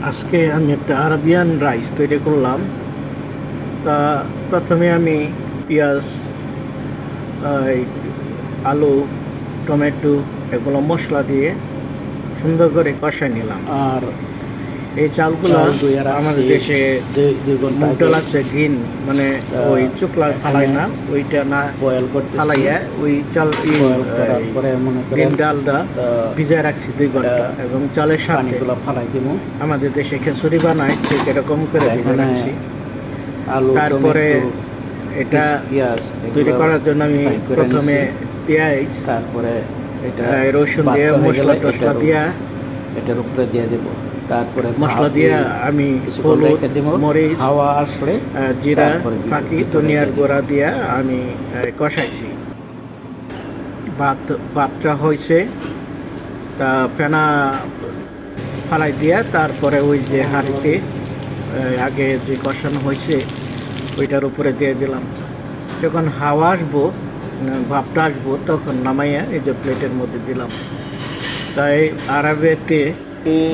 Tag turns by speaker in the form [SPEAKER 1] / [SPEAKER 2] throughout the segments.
[SPEAKER 1] আজকে আমি একটা আরাবিয়ান রাইস তৈরি করলাম। তা প্রথমে আমি পেঁয়াজ, এই আলু, টমেটো এগুলো মশলা দিয়ে সুন্দর করে কষাই নিলাম। আর এই চালগুলো আমাদের দেশে মুগ ডাল আছে গ্রিন, মানে ওই চুকলা ফালাই না, ওইটা না
[SPEAKER 2] বয়েল করতে
[SPEAKER 1] ফালাইয়া ওই চাল
[SPEAKER 2] পরে মনে
[SPEAKER 1] গ্রিন ডালটা ভিজায় রাখছি 2 ঘন্টা, এবং চালের সাথে
[SPEAKER 2] পানিগুলো ফালাই দিব।
[SPEAKER 1] আমাদের দেশে খিচুড়ি বানায় ঠিক এরকম করে ভিজে রাখছি।
[SPEAKER 2] আলু,
[SPEAKER 1] তারপরে এটা
[SPEAKER 2] পেঁয়াজ
[SPEAKER 1] তৈরি করার জন্য আমি প্রথমে পেঁয়াজ,
[SPEAKER 2] তারপরে এটা
[SPEAKER 1] রসুন দিয়ে মশলা টসলা দিয়া
[SPEAKER 2] এটার উপরে দিয়ে দেব। তারপরে
[SPEAKER 1] মশলা দিয়ে আমি হলুদ, মরিচ,
[SPEAKER 2] হাওয়া আসলে
[SPEAKER 1] জিরা, ফাঁকি, ধনিয়ার গুঁড়া দিয়া আমি কষাইছি। ভাতটা হয়েছে, তা ফেনা ফালাই দিয়া তারপরে ওই যে হাঁড়িতে আগে যে কষানো হয়েছে ওইটার উপরে দিয়ে দিলাম। যখন হাওয়া আসবো, ভাপটা আসবো, তখন নামাইয়া এই যে প্লেটের মধ্যে দিলাম। তাই আরবিতে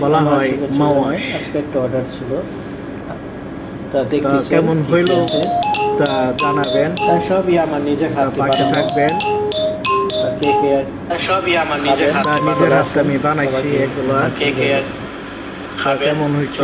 [SPEAKER 1] বলা হয় মাওয়াশ।
[SPEAKER 2] আজকে একটা অর্ডার ছিল, তা
[SPEAKER 1] কেমন হইল তা জানাবেন।
[SPEAKER 2] সবই আমার নিজের হাতে
[SPEAKER 1] পাশে থাকবেন।
[SPEAKER 2] সবই আমার নিজের
[SPEAKER 1] নিজের হাতে আমি বানাইছি এগুলো। কেমন হয়েছে